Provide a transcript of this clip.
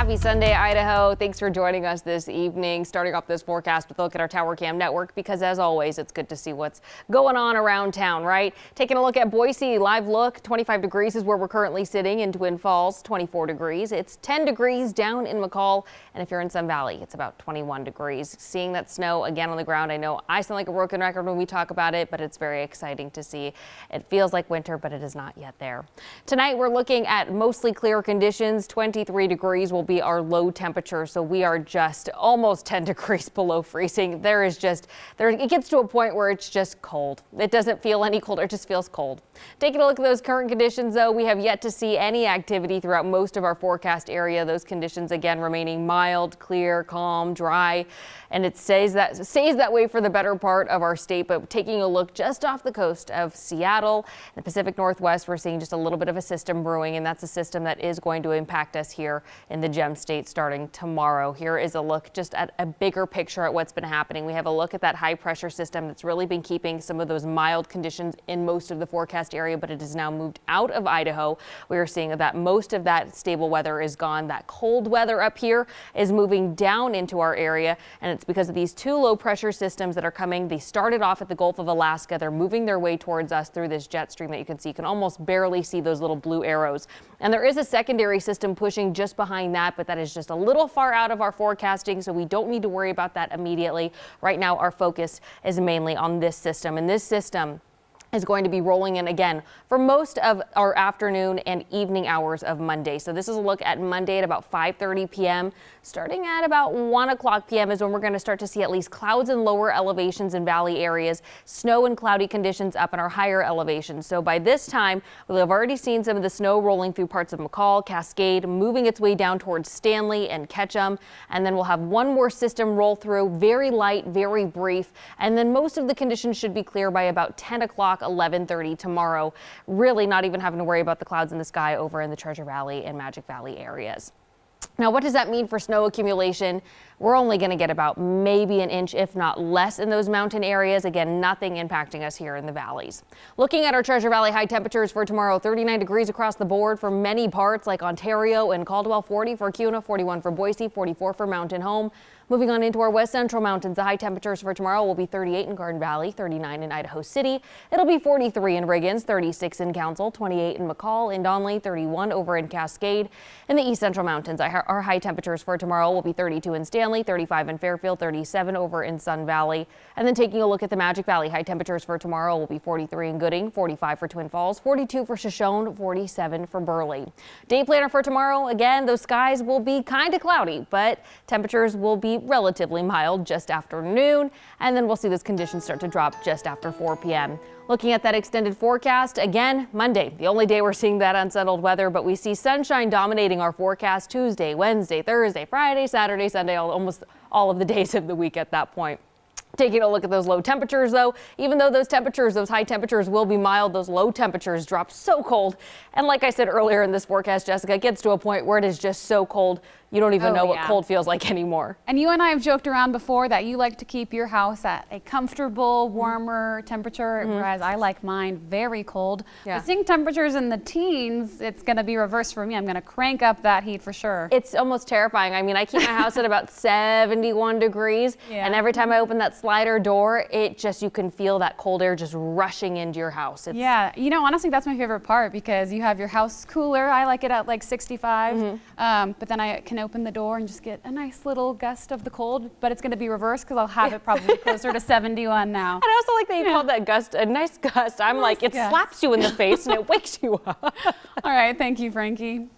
Happy Sunday, Idaho. Thanks for joining us this evening. Starting off this forecast with a look at our Tower Cam network, because as always, it's good to see what's going on around town, right? Taking a look at Boise, live look, 25 degrees is where we're currently sitting in Twin Falls, 24 degrees. It's 10 degrees down in McCall, and if you're in Sun Valley, it's about 21 degrees. Seeing that snow again on the ground, I know I sound like a broken record when we talk about it, but it's very exciting to see. It feels like winter, but it is not yet there. Tonight, we're looking at mostly clear conditions. 23 degrees will be our low temperature, so we are just almost 10 degrees below freezing. It gets to a point where it's just cold. It doesn't feel any colder, it just feels cold. Taking a look at those current conditions, though, we have yet to see any activity throughout most of our forecast area. Those conditions again remaining mild, clear, calm, dry, and it stays that way for the better part of our state. But taking a look just off the coast of Seattle, the Pacific Northwest, we're seeing just a little bit of a system brewing, and that's a system that is going to impact us here in the Gem State starting tomorrow. Here is a look just at a bigger picture at what's been happening. We have a look at that high pressure system that's really been keeping some of those mild conditions in most of the forecast area, but it has now moved out of Idaho. We are seeing that most of that stable weather is gone. That cold weather up here is moving down into our area, and it's because of these two low pressure systems that are coming. They started off at the Gulf of Alaska. They're moving their way towards us through this jet stream that you can see. You can almost barely see those little blue arrows. And there is a secondary system pushing just behind that, but that is just a little far out of our forecasting, so we don't need to worry about that immediately. Right now, our focus is mainly on this system, and this system is going to be rolling in again for most of our afternoon and evening hours of Monday. So this is a look at Monday at about 5:30 p.m. Starting at about 1 o'clock p.m. is when we're going to start to see at least clouds in lower elevations and valley areas, snow and cloudy conditions up in our higher elevations. So by this time, we'll have already seen some of the snow rolling through parts of McCall, Cascade, moving its way down towards Stanley and Ketchum. And then we'll have one more system roll through, very light, very brief. And then most of the conditions should be clear by about 10 o'clock, 11:30 tomorrow. Really not even having to worry about the clouds in the sky over in the Treasure Valley and Magic Valley areas. Now, what does that mean for snow accumulation? We're only going to get about maybe an inch, if not less, in those mountain areas. Again, nothing impacting us here in the valleys. Looking at our Treasure Valley high temperatures for tomorrow, 39 degrees across the board for many parts like Ontario and Caldwell, 40 for Kuna, 41 for Boise, 44 for Mountain Home. Moving on into our west central mountains, the high temperatures for tomorrow will be 38 in Garden Valley, 39 in Idaho City. It'll be 43 in Riggins, 36 in Council, 28 in McCall, in Donley, 31 over in Cascade. In the east central mountains, our high temperatures for tomorrow will be 32 in Stanley, 35 in Fairfield, 37 over in Sun Valley. And then taking a look at the Magic Valley, high temperatures for tomorrow will be 43 in Gooding, 45 for Twin Falls, 42 for Shoshone, 47 for Burley. Day planner for tomorrow, again, those skies will be kind of cloudy, but temperatures will be relatively mild just after noon, and then we'll see those conditions start to drop just after 4 p.m. Looking at that extended forecast, again, Monday, the only day we're seeing that unsettled weather, but we see sunshine dominating our forecast Tuesday, Wednesday, Thursday, Friday, Saturday, Sunday, almost all of the days of the week at that point. Taking a look at those low temperatures, though, even though those high temperatures will be mild, those low temperatures drop so cold. And like I said earlier in this forecast, Jessica, it gets to a point where it is just so cold, you don't even know what cold feels like anymore. And you and I have joked around before that you like to keep your house at a comfortable, warmer temperature, whereas I like mine very cold. Yeah. But seeing temperatures in the teens, it's going to be reversed for me. I'm going to crank up that heat for sure. It's almost terrifying. I mean, I keep my house at about 71 degrees, and every time I open that slider door, you can feel that cold air just rushing into your house. Yeah, you know, honestly, that's my favorite part because you have your house cooler. I like it at like 65, but then I can open the door and just get a nice little gust of the cold, but it's going to be reversed because I'll have it probably closer to 71 now. And I also like that you called that gust a nice gust. I'm like, it slaps you in the face and it wakes you up. All right, thank you, Frankie.